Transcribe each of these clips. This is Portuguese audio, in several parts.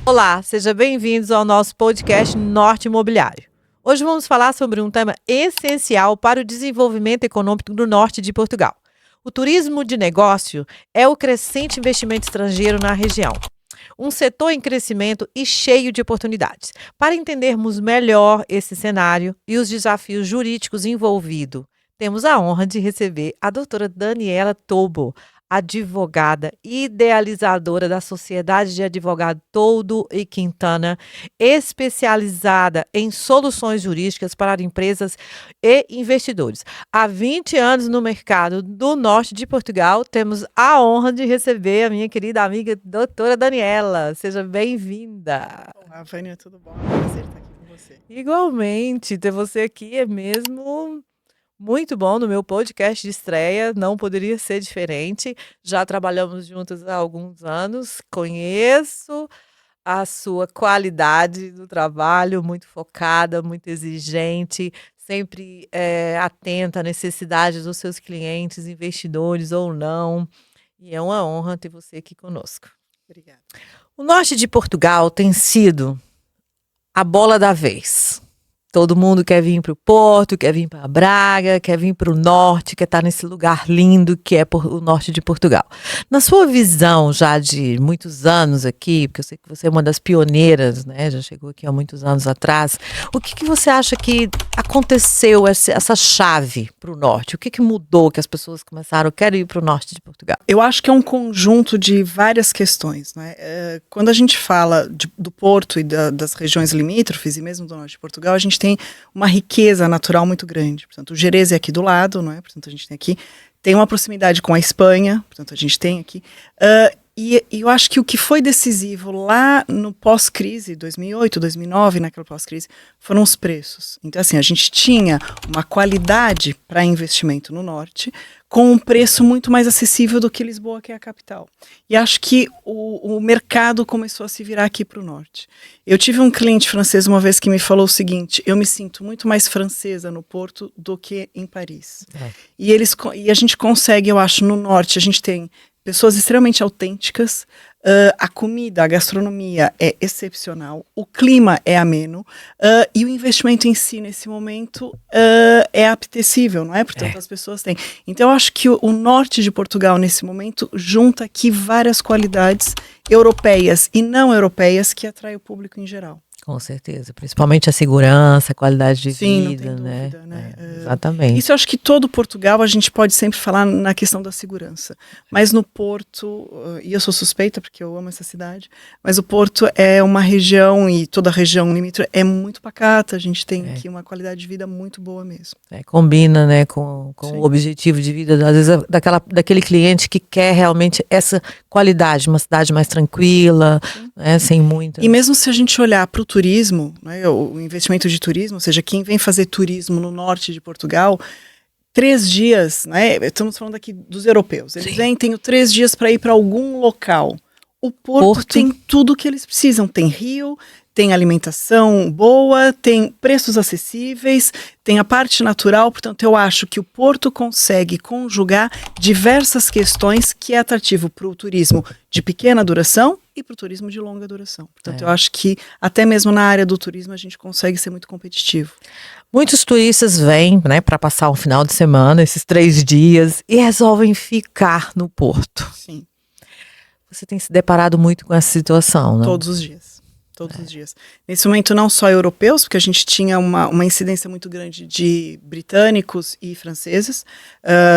Olá, sejam bem-vindos ao nosso podcast Norte Imobiliário. Hoje vamos falar sobre um tema essencial para o desenvolvimento econômico do norte de Portugal. O turismo de negócio é o crescente investimento estrangeiro na região. Um setor em crescimento e cheio de oportunidades. Para entendermos melhor esse cenário e os desafios jurídicos envolvidos, temos a honra de receber a doutora Daniela Tolbo, advogada idealizadora da Sociedade de Advogado Toldo e Quintana, especializada em soluções jurídicas para empresas e investidores. Há 20 anos no mercado do norte de Portugal, temos a honra de receber a minha querida amiga doutora Daniela. Seja bem-vinda. Olá, Vânia, tudo bom? É um prazer estar aqui com você. Igualmente, ter você aqui é mesmo muito bom no meu podcast de estreia, não poderia ser diferente. Já trabalhamos juntas há alguns anos, conheço a sua qualidade do trabalho, muito focada, muito exigente, sempre atenta à necessidade dos seus clientes, investidores ou não. E é uma honra ter você aqui conosco. Obrigada. O norte de Portugal tem sido a bola da vez. Todo mundo quer vir para o Porto, quer vir para Braga, quer vir para o norte, quer estar nesse lugar lindo que é o norte de Portugal. Na sua visão já de muitos anos aqui, porque eu sei que você é uma das pioneiras, né? Já chegou aqui há muitos anos atrás. O que você acha que aconteceu, essa chave para o norte? O que mudou que as pessoas começaram, quero ir para o norte de Portugal? Eu acho que é um conjunto de várias questões, né? Quando a gente fala do Porto e das regiões limítrofes e mesmo do norte de Portugal, a gente tem uma riqueza natural muito grande. Portanto, o Gerês é aqui do lado, não é? Portanto, a gente tem uma proximidade com a Espanha, portanto, a gente tem aqui. E eu acho que o que foi decisivo lá no pós-crise, 2008, 2009, naquela pós-crise, foram os preços. Então, assim, a gente tinha uma qualidade para investimento no norte, com um preço muito mais acessível do que Lisboa, que é a capital. E acho que o mercado começou a se virar aqui para o norte. Eu tive um cliente francês uma vez que me falou o seguinte: eu me sinto muito mais francesa no Porto do que em Paris. E a gente consegue, eu acho, no norte, a gente tem pessoas extremamente autênticas, a comida, a gastronomia é excepcional, o clima é ameno, e o investimento em si, nesse momento, é apetecível, não é? Portanto, as pessoas têm. Então, eu acho que o norte de Portugal, nesse momento, junta aqui várias qualidades europeias e não europeias que atraem o público em geral. Com certeza, principalmente a segurança, a qualidade de Sim, vida, não tem dúvida, né? Exatamente. Isso eu acho que todo Portugal a gente pode sempre falar na questão da segurança. Mas no Porto, e eu sou suspeita porque eu amo essa cidade, mas o Porto é uma região, e toda a região limítrofe é muito pacata, a gente tem aqui uma qualidade de vida muito boa mesmo. Combina, né, com o objetivo de vida, às vezes, daquele cliente que quer realmente essa qualidade, uma cidade mais tranquila, né, sem muita... E mesmo se a gente olhar para o turismo, né, o investimento de turismo, ou seja, quem vem fazer turismo no norte de Portugal, 3 dias, né, estamos falando aqui dos europeus, eles vêm, têm 3 dias para ir para algum local. O Porto tem tudo que eles precisam, tem rio, tem alimentação boa, tem preços acessíveis, tem a parte natural, portanto eu acho que o Porto consegue conjugar diversas questões que é atrativo para o turismo de pequena duração e para o turismo de longa duração. Portanto, eu acho que até mesmo na área do turismo a gente consegue ser muito competitivo. Muitos turistas vêm, né, para passar um final de semana, esses 3 dias, e resolvem ficar no Porto. Sim. Você tem se deparado muito com essa situação, né? Todos os dias. Todos os dias. Nesse momento, não só europeus, porque a gente tinha uma incidência muito grande de britânicos e franceses.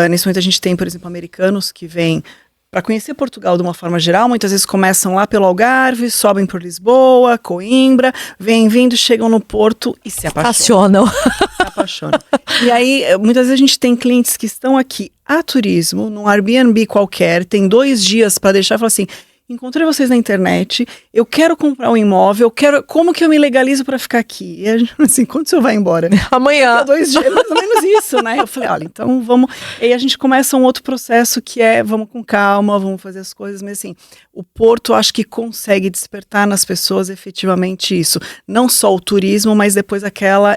Nesse momento, a gente tem, por exemplo, americanos que vêm para conhecer Portugal de uma forma geral. Muitas vezes começam lá pelo Algarve, sobem por Lisboa, Coimbra, vêm vindo, chegam no Porto e se apaixonam. Se apaixonam. E aí, muitas vezes a gente tem clientes que estão aqui a turismo, num Airbnb qualquer, tem 2 dias para deixar e falar assim: encontrei vocês na internet, eu quero comprar um imóvel, como que eu me legalizo para ficar aqui? E a gente, assim, quando o senhor vai embora? Amanhã. 2 dias, mais ou menos isso, né? Eu falei, olha, então vamos... E aí a gente começa um outro processo que é, vamos com calma, vamos fazer as coisas, mas assim, o Porto acho que consegue despertar nas pessoas efetivamente isso. Não só o turismo, mas depois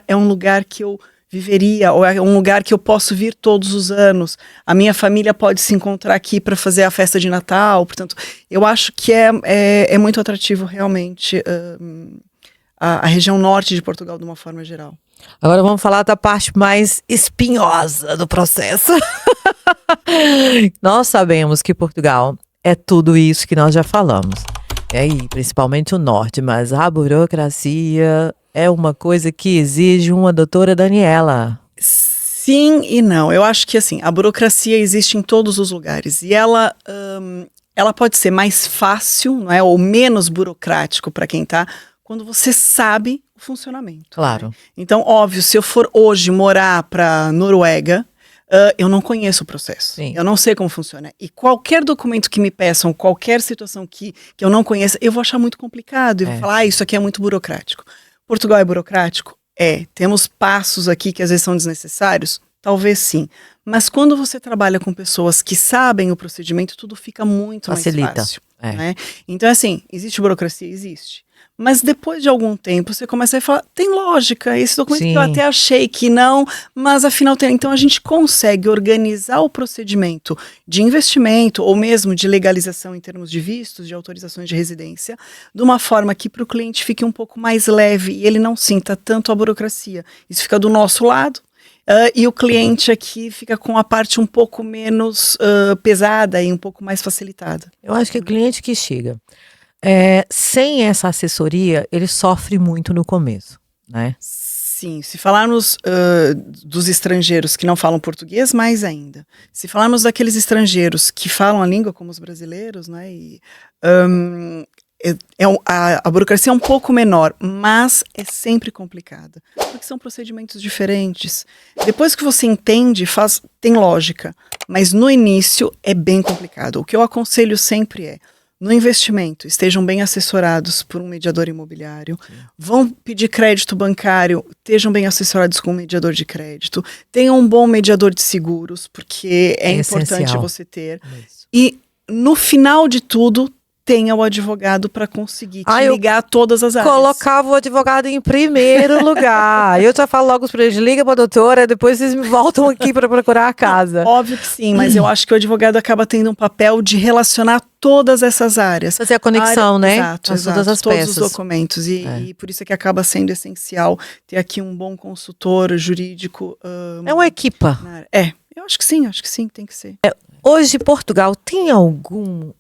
é um lugar que eu viveria, ou é um lugar que eu posso vir todos os anos. A minha família pode se encontrar aqui para fazer a festa de Natal. Portanto, eu acho que é muito atrativo realmente a região norte de Portugal de uma forma geral. Agora vamos falar da parte mais espinhosa do processo. Nós sabemos que Portugal é tudo isso que nós já falamos. E aí, principalmente o norte, mas a burocracia é uma coisa que exige uma doutora Daniela. Sim e não. Eu acho que assim, a burocracia existe em todos os lugares. E ela pode ser mais fácil, não é? Ou menos burocrático para quem está, quando você sabe o funcionamento. Claro. Né? Então, óbvio, se eu for hoje morar para Noruega, eu não conheço o processo. Sim. Eu não sei como funciona. E qualquer documento que me peçam, qualquer situação que eu não conheça, eu vou achar muito complicado. E vou falar, isso aqui é muito burocrático. Portugal é burocrático? Temos passos aqui que às vezes são desnecessários? Talvez sim. Mas quando você trabalha com pessoas que sabem o procedimento, tudo fica muito Facilita. mais fácil. Né? Então, assim, existe burocracia? Existe. Mas depois de algum tempo, você começa a falar, tem lógica, esse documento que eu até achei que não, mas afinal tem. Então a gente consegue organizar o procedimento de investimento ou mesmo de legalização em termos de vistos, de autorizações de residência, de uma forma que para o cliente fique um pouco mais leve e ele não sinta tanto a burocracia. Isso fica do nosso lado. E o cliente aqui fica com a parte um pouco menos pesada e um pouco mais facilitada. Eu acho que o cliente que chega sem essa assessoria, ele sofre muito no começo, né? Sim, se falarmos dos estrangeiros que não falam português, mais ainda. Se falarmos daqueles estrangeiros que falam a língua como os brasileiros, né? A burocracia é um pouco menor, mas é sempre complicada, porque são procedimentos diferentes. Depois que você entende, tem lógica, mas no início é bem complicado. O que eu aconselho sempre no investimento, estejam bem assessorados por um mediador imobiliário. Sim. Vão pedir crédito bancário, estejam bem assessorados com um mediador de crédito. Tenham um bom mediador de seguros, porque é importante essencial você ter. Isso. E no final de tudo, tenha o advogado para conseguir te ligar a todas as áreas. Colocava o advogado em primeiro lugar. Eu já falo logo para eles, liga para a doutora, depois vocês me voltam aqui para procurar a casa. Óbvio que sim, mas eu acho que o advogado acaba tendo um papel de relacionar todas essas áreas. Fazer a conexão, né? Exato, todas as peças. Todos os documentos. E por isso é que acaba sendo essencial ter aqui um bom consultor jurídico. É uma equipa. Eu acho que sim, tem que ser. Hoje, Portugal tem algum...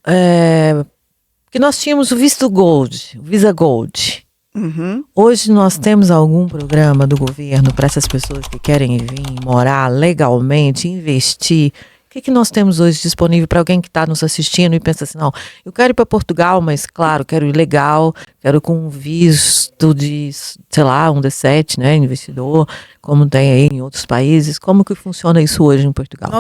Porque nós tínhamos o Visto Gold, o Visa Gold. Uhum. Hoje nós temos algum programa do governo para essas pessoas que querem vir morar legalmente, investir. O que nós temos hoje disponível para alguém que está nos assistindo e pensa assim, não, eu quero ir para Portugal, mas claro, quero ir legal, quero com visto de, sei lá, um D7, né, investidor, como tem aí em outros países. Como que funciona isso hoje em Portugal?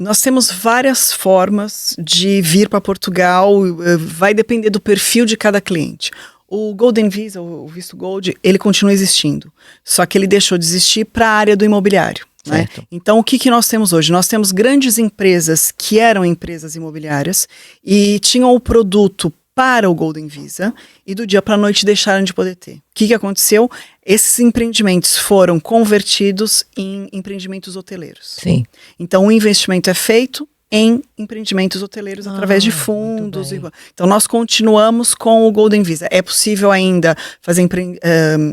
Nós temos várias formas de vir para Portugal, vai depender do perfil de cada cliente. O Golden Visa, o Visto Gold, ele continua existindo, só que ele deixou de existir para a área do imobiliário. Né? Então, o que nós temos hoje? Nós temos grandes empresas que eram empresas imobiliárias e tinham o produto para o Golden Visa e do dia para a noite deixaram de poder ter. O que aconteceu? Esses empreendimentos foram convertidos em empreendimentos hoteleiros. Sim. Então, o investimento é feito em empreendimentos hoteleiros através de fundos. Então, nós continuamos com o Golden Visa. É possível ainda fazer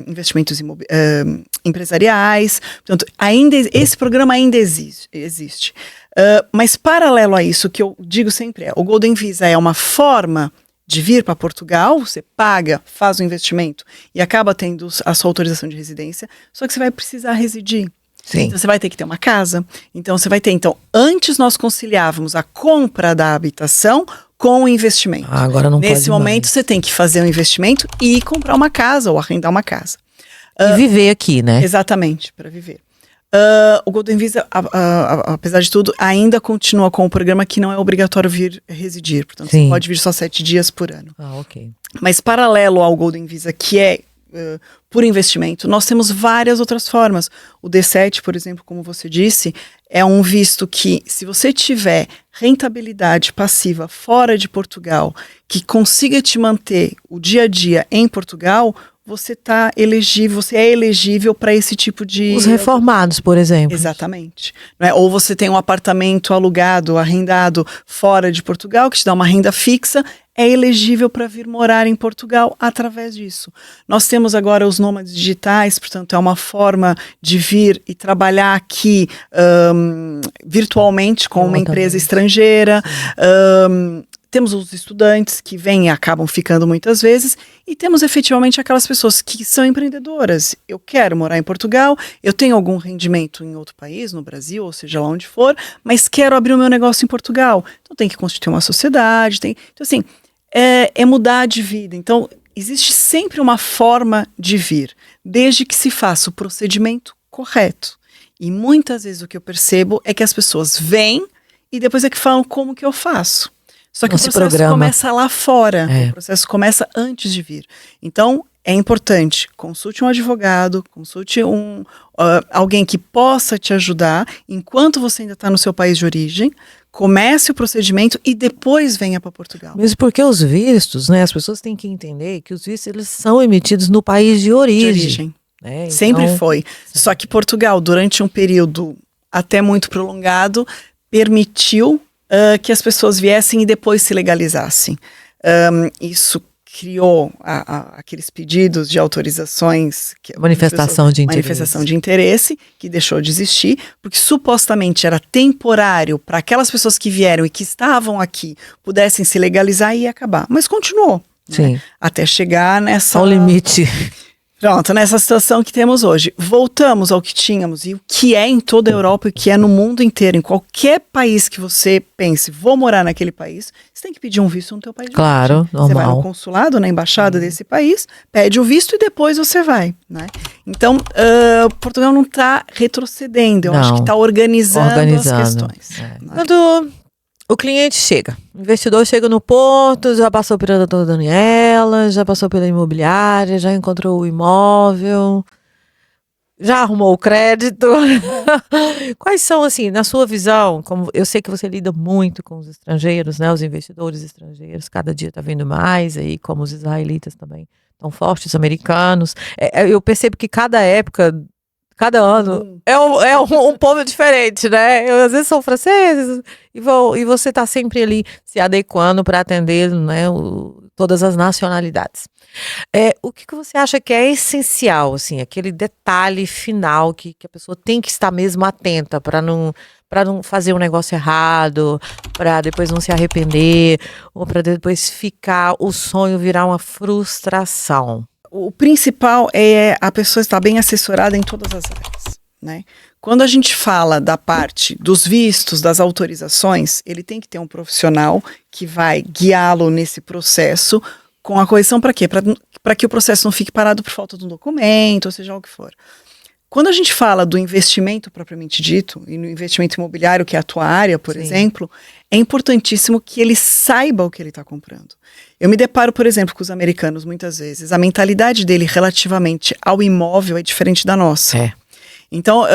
investimentos empresariais. Portanto, esse programa ainda existe. Mas, paralelo a isso, o que eu digo sempre o Golden Visa é uma forma de vir para Portugal, você paga, faz o investimento e acaba tendo a sua autorização de residência, só que você vai precisar residir. Sim. Então você vai ter que ter uma casa. Então você vai ter. Então, antes nós conciliávamos a compra da habitação com o investimento. Agora não pode mais. Nesse momento você tem que fazer um investimento e comprar uma casa ou arrendar uma casa. E viver aqui, né? Exatamente, para viver. O Golden Visa, apesar de tudo, ainda continua com o programa que não é obrigatório vir residir. Portanto, você pode vir só 7 dias por ano. Ok. Mas paralelo ao Golden Visa, que é por investimento, nós temos várias outras formas. O D7, por exemplo, como você disse, é um visto que, se você tiver rentabilidade passiva fora de Portugal, que consiga te manter o dia a dia em Portugal, você tá elegível, você é elegível para esse tipo de... Os reformados, por exemplo. Exatamente. Não é? Ou você tem um apartamento alugado, arrendado fora de Portugal, que te dá uma renda fixa, é elegível para vir morar em Portugal através disso. Nós temos agora os nômades digitais, portanto é uma forma de vir e trabalhar aqui virtualmente com uma empresa estrangeira. Temos os estudantes que vêm e acabam ficando muitas vezes, e temos efetivamente aquelas pessoas que são empreendedoras. Eu quero morar em Portugal, eu tenho algum rendimento em outro país, no Brasil, ou seja lá onde for, mas quero abrir o meu negócio em Portugal. Então tem que constituir uma sociedade, então assim, é mudar de vida. Então existe sempre uma forma de vir, desde que se faça o procedimento correto. E muitas vezes o que eu percebo é que as pessoas vêm e depois é que falam como que eu faço. Só que o processo começa lá fora, o processo começa antes de vir. Então, é importante, consulte um advogado, consulte alguém que possa te ajudar, enquanto você ainda está no seu país de origem, comece o procedimento e depois venha para Portugal. Mesmo porque os vistos, né, as pessoas têm que entender que os vistos eles são emitidos no país de origem. Né? Então, sempre foi. Só que Portugal, durante um período até muito prolongado, permitiu que as pessoas viessem e depois se legalizassem. Isso criou aqueles pedidos de autorizações... Manifestação de interesse, que deixou de existir, porque supostamente era temporário para aquelas pessoas que vieram e que estavam aqui pudessem se legalizar e ia acabar. Mas continuou. Sim. Né? Até chegar nessa... Ao limite. Pronto, nessa situação que temos hoje. Voltamos ao que tínhamos e o que é em toda a Europa e o que é no mundo inteiro. Em qualquer país que você pense, vou morar naquele país, você tem que pedir um visto no teu país de origem. Claro, normal. Você vai no consulado, na embaixada desse país, pede o visto e depois você vai. Né? Então, Portugal não está retrocedendo, eu acho que está organizando as questões. Né? Quando o cliente chega, o investidor chega no porto, já passou pela doutora Daniela, já passou pela imobiliária, já encontrou o imóvel, já arrumou o crédito. Quais são, assim, na sua visão, como eu sei que você lida muito com os estrangeiros, né, os investidores estrangeiros, cada dia está vindo mais, aí como os israelitas também tão fortes, os americanos. Eu percebo que cada época... Cada ano é um povo diferente, né? Às vezes são franceses e você está sempre ali se adequando para atender, né, todas as nacionalidades. O que você acha que é essencial, assim, aquele detalhe final que a pessoa tem que estar mesmo atenta para não fazer um negócio errado, para depois não se arrepender, ou para depois o sonho virar uma frustração? O principal é a pessoa estar bem assessorada em todas as áreas, né? Quando a gente fala da parte dos vistos, das autorizações, ele tem que ter um profissional que vai guiá-lo nesse processo com a correção para quê? Para que o processo não fique parado por falta de um documento, ou seja, o que for. Quando a gente fala do investimento propriamente dito, e no investimento imobiliário, que é a tua área, por exemplo, é importantíssimo que ele saiba o que ele está comprando. Eu me deparo, por exemplo, com os americanos muitas vezes. A mentalidade dele relativamente ao imóvel é diferente da nossa. Então,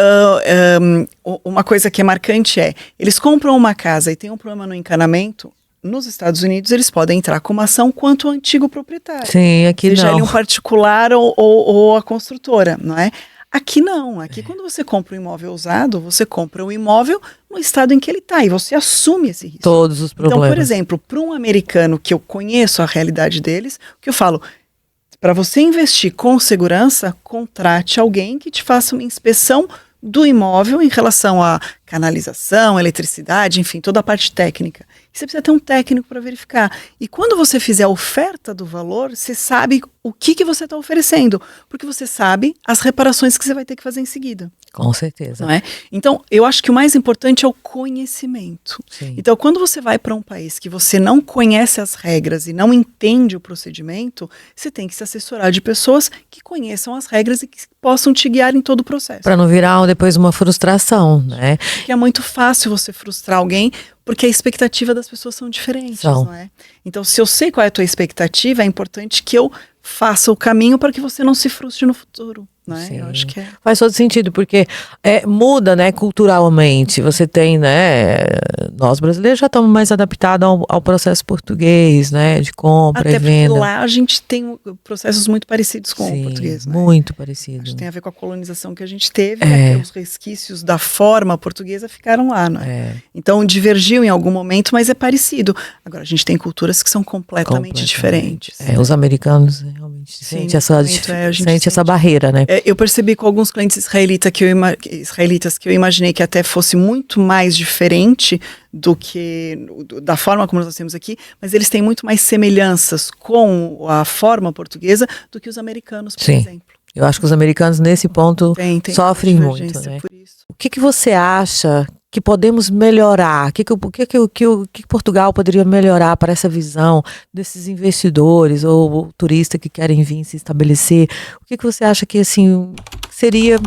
uma coisa que é marcante eles compram uma casa e tem um problema no encanamento. Nos Estados Unidos, eles podem entrar com uma ação quanto o antigo proprietário. Sim, aqui seja não. Seja ele um particular ou a construtora, não é? Aqui não, aqui quando você compra um imóvel usado, você compra um imóvel no estado em que ele está e você assume esse risco. Todos os problemas. Então, por exemplo, para um americano que eu conheço a realidade deles, o que eu falo, para você investir com segurança, contrate alguém que te faça uma inspeção do imóvel em relação à canalização, eletricidade, enfim, toda a parte técnica. E você precisa ter um técnico para verificar. E quando você fizer a oferta do valor, você sabe o que você está oferecendo, porque você sabe as reparações que você vai ter que fazer em seguida. Com certeza. Não é? Então, eu acho que o mais importante é o conhecimento. Sim. Então, quando você vai para um país que você não conhece as regras e não entende o procedimento, você tem que se assessorar de pessoas que conheçam as regras e que possam te guiar em todo o processo. Para não virar depois uma frustração, né? Porque é muito fácil você frustrar alguém, porque a expectativa das pessoas são diferentes, não é? Então, se eu sei qual é a tua expectativa, é importante que eu faça o caminho para que você não se frustre no futuro. Né? Sim. Eu acho que faz todo sentido, porque muda, né, culturalmente. Você tem, né, nós brasileiros já estamos mais adaptados ao processo português, né, de compra até e venda. porque lá a gente tem processos muito parecidos com o português. Né? Muito parecido. Acho que tem a ver com a colonização que a gente teve, né? Os resquícios da forma portuguesa ficaram lá. Né? Então divergiu em algum momento, mas é parecido. Agora, a gente tem culturas que são completamente diferentes. Os americanos realmente sentem essa barreira, né? Eu percebi com alguns clientes israelitas que eu imaginei que até fosse muito mais diferente da forma como nós temos aqui, mas eles têm muito mais semelhanças com a forma portuguesa do que os americanos, por exemplo. Eu acho que os americanos, nesse ponto, sofrem muito. Né? Por isso. O que você acha que podemos melhorar? O que Portugal poderia melhorar para essa visão desses investidores ou turistas que querem vir se estabelecer? O que você acha que assim, seria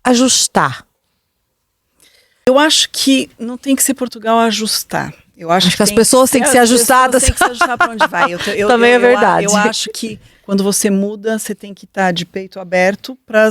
ajustar? Eu acho que não tem que ser Portugal a ajustar. Eu acho que as pessoas têm que ser ajustadas. Tem que se ajustar para onde vai. Também é verdade. Eu acho que quando você muda, você tem que estar de peito aberto para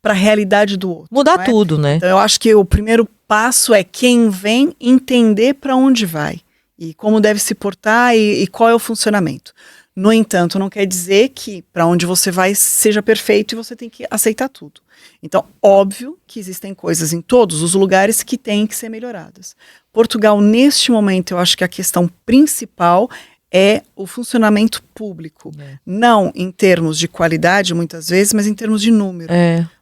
a realidade do outro. Mudar tudo, né? Então eu acho que o primeiro passo é quem vem entender para onde vai e como deve se portar e qual é o funcionamento. No entanto, não quer dizer que para onde você vai seja perfeito e você tem que aceitar tudo. Então, óbvio que existem coisas em todos os lugares que têm que ser melhoradas. Portugal, neste momento, eu acho que a questão principal é o funcionamento público. Não em termos de qualidade, muitas vezes, mas em termos de número.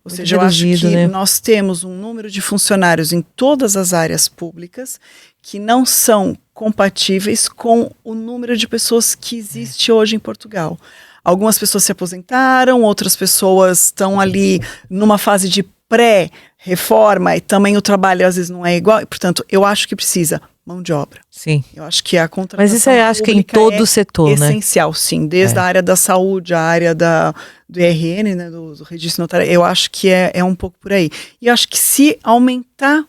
Ou seja, eu acho que nós temos um número de funcionários em todas as áreas públicas que não são compatíveis com o número de pessoas que existe hoje em Portugal. Algumas pessoas se aposentaram, outras pessoas estão ali numa fase de pré-reforma e também o trabalho às vezes não é igual. Portanto, eu acho que precisa mão de obra. Sim. Eu acho que a contratação Mas isso eu acho que em todo o setor, né? Essencial, sim. Desde a área da saúde, a área do IRN, né, do registro notário, eu acho que é um pouco por aí. E eu acho que se aumentar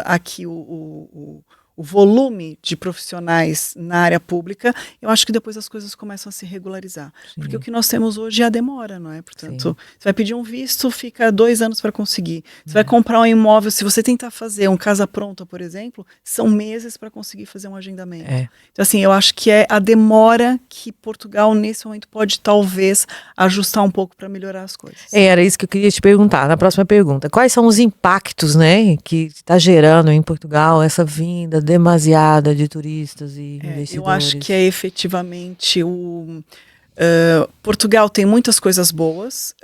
aqui o volume de profissionais na área pública, eu acho que depois as coisas começam a se regularizar. Sim. Porque o que nós temos hoje é a demora, não é? Portanto, você vai pedir um visto, fica 2 anos para conseguir. Você vai comprar um imóvel, se você tentar fazer um casa pronta, por exemplo, são meses para conseguir fazer um agendamento. Então, assim, eu acho que é a demora que Portugal, nesse momento, pode talvez ajustar um pouco para melhorar as coisas. Era isso que eu queria te perguntar, na próxima pergunta. Quais são os impactos, né, que está gerando em Portugal essa vinda demasiada de turistas e investidores? Eu acho que é efetivamente Portugal tem muitas coisas boas,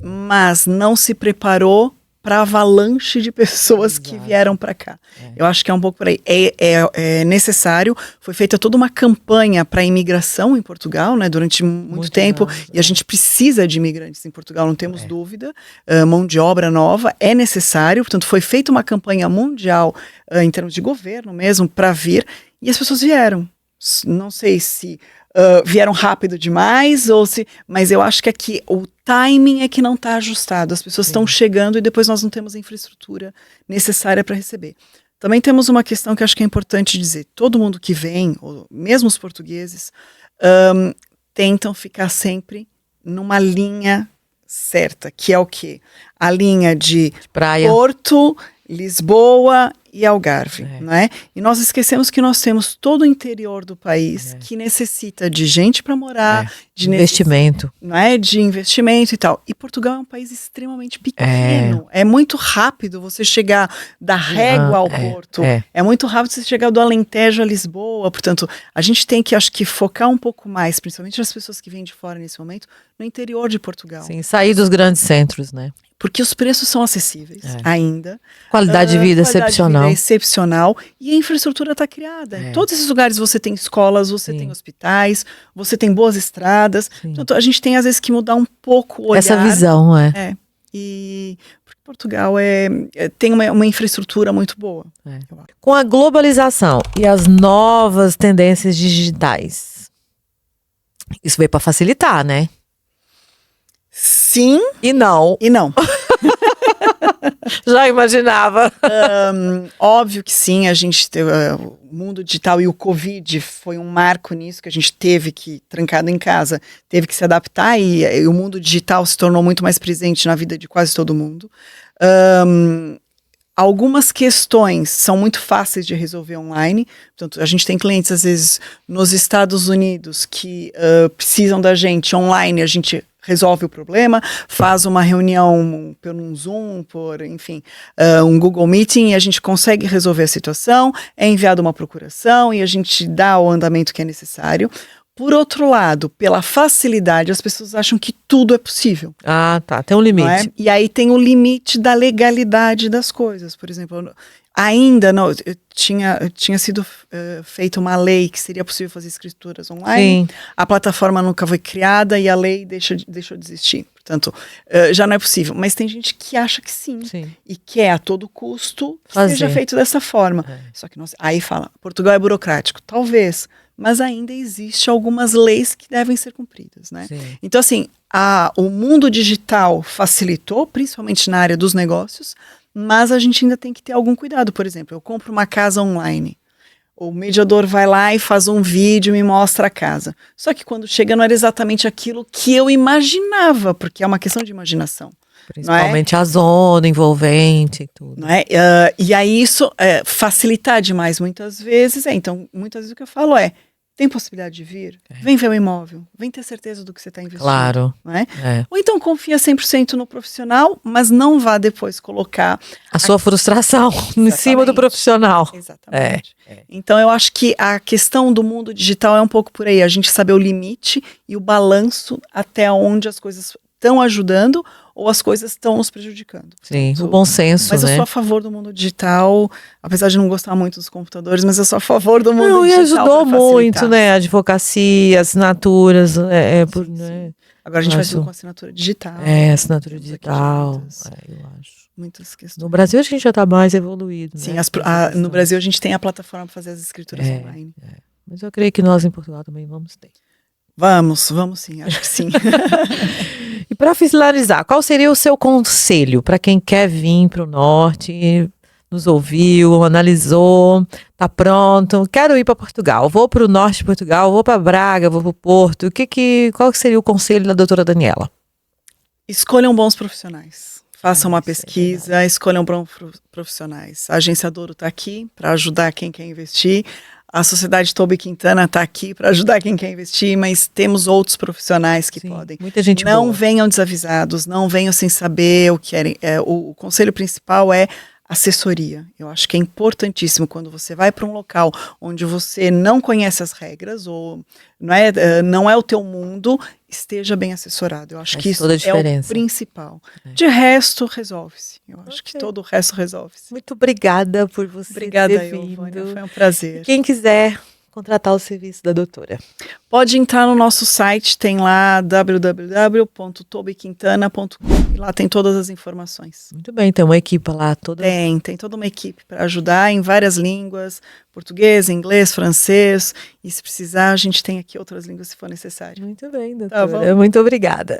mas não se preparou para a avalanche de pessoas que vieram para cá. Eu acho que é um pouco por aí. É necessário, foi feita toda uma campanha para a imigração em Portugal, né, durante muito tempo, e a gente precisa de imigrantes em Portugal, não temos dúvida, mão de obra nova é necessário, portanto foi feita uma campanha mundial em termos de governo mesmo, para vir, e as pessoas vieram. Não sei se vieram rápido demais, mas eu acho que aqui o timing é que não está ajustado. As pessoas estão chegando e depois nós não temos a infraestrutura necessária para receber. Também temos uma questão que acho que é importante dizer. Todo mundo que vem, ou mesmo os portugueses, tentam ficar sempre numa linha certa, que é o quê? A linha de praia, Porto, Lisboa e Algarve, não é? E nós esquecemos que nós temos todo o interior do país que necessita de gente para morar, de investimento, não é? De investimento e tal. E Portugal é um país extremamente pequeno. É muito rápido você chegar da Régua ao Porto. É muito rápido você chegar do Alentejo a Lisboa. Portanto, a gente tem que, acho que, focar um pouco mais, principalmente as pessoas que vêm de fora nesse momento, no interior de Portugal. Sim, sair dos grandes centros, né? Porque os preços são acessíveis ainda. Qualidade de vida excepcional. Excepcional. E a infraestrutura está criada. Em todos esses lugares você tem escolas, você tem hospitais, você tem boas estradas. Então, a gente tem, às vezes, que mudar um pouco o olhar. Essa visão, E porque Portugal tem uma infraestrutura muito boa. Com a globalização e as novas tendências digitais, isso veio para facilitar, né? Sim. E não. E não. Já imaginava. Óbvio que sim, a gente o mundo digital e o Covid foi um marco nisso, que a gente teve que, trancado em casa, teve que se adaptar e o mundo digital se tornou muito mais presente na vida de quase todo mundo. Algumas questões são muito fáceis de resolver online. Portanto, a gente tem clientes, às vezes, nos Estados Unidos que precisam da gente online, a gente resolve o problema, faz uma reunião por um Zoom, enfim, um Google Meeting, e a gente consegue resolver a situação, é enviada uma procuração e a gente dá o andamento que é necessário. Por outro lado, pela facilidade, as pessoas acham que tudo é possível. Ah, tá. Tem um limite. Não é? E aí tem o limite da legalidade das coisas. Por exemplo, ainda não tinha sido feita uma lei que seria possível fazer escrituras online. Sim. A plataforma nunca foi criada e a lei deixou de existir. Portanto, já não é possível. Mas tem gente que acha que sim. E quer a todo custo que seja feito dessa forma. Só que aí fala, Portugal é burocrático. Talvez. Mas ainda existe algumas leis que devem ser cumpridas, né? Então, assim, o mundo digital facilitou, principalmente na área dos negócios, mas a gente ainda tem que ter algum cuidado. Por exemplo, eu compro uma casa online, o mediador vai lá e faz um vídeo e me mostra a casa. Só que quando chega não era exatamente aquilo que eu imaginava, porque é uma questão de imaginação. Principalmente a zona envolvente e tudo. Não é? E aí isso facilitar demais muitas vezes. Então, muitas vezes o que eu falo tem possibilidade de vir? Vem ver o imóvel, vem ter certeza do que você está investindo. Claro. Não é? Ou então confia 100% no profissional, mas não vá depois colocar a sua frustração em cima do profissional. Exatamente. Então eu acho que a questão do mundo digital é um pouco por aí, a gente saber o limite e o balanço até onde as coisas estão ajudando ou as coisas estão nos prejudicando. Sim, o bom senso, mas eu sou a favor do mundo digital, apesar de não gostar muito dos computadores, mas eu sou a favor do mundo digital. E ajudou muito, né? A advocacia, assinaturas. Agora a gente vai tudo com assinatura digital. Assinatura digital. Eu acho. Muitas questões. No Brasil a gente já está mais evoluído. Sim, né? No Brasil a gente tem a plataforma para fazer as escrituras online. Mas eu creio que nós em Portugal também vamos ter. Vamos sim, acho que sim. E para finalizar, qual seria o seu conselho para quem quer vir para o norte, nos ouviu, analisou, tá pronto, quero ir para Portugal, vou para o norte de Portugal, vou para Braga, vou para o Porto, qual seria o conselho da doutora Daniela? Escolham bons profissionais. Façam uma pesquisa, escolham bons profissionais. A Agência Douro está aqui para ajudar quem quer investir. A Sociedade Toby Quintana está aqui para ajudar quem quer investir, mas temos outros profissionais que podem. Muita gente não boa. Venham desavisados, não venham sem saber o que querem. O conselho principal é assessoria. Eu acho que é importantíssimo quando você vai para um local onde você não conhece as regras ou não é o teu mundo, esteja bem assessorado. Eu acho que isso é o principal. De resto, resolve-se. Eu acho que todo o resto resolve-se. Muito obrigada por você ter vindo. Vânia, foi um prazer. E quem quiser contratar o serviço da doutora, pode entrar no nosso site, tem lá www.tobyquintana.com e lá tem todas as informações. Muito bem, tem uma equipe lá toda. Tem toda uma equipe para ajudar em várias línguas, português, inglês, francês, e se precisar a gente tem aqui outras línguas se for necessário. Muito bem, doutora. Muito obrigada.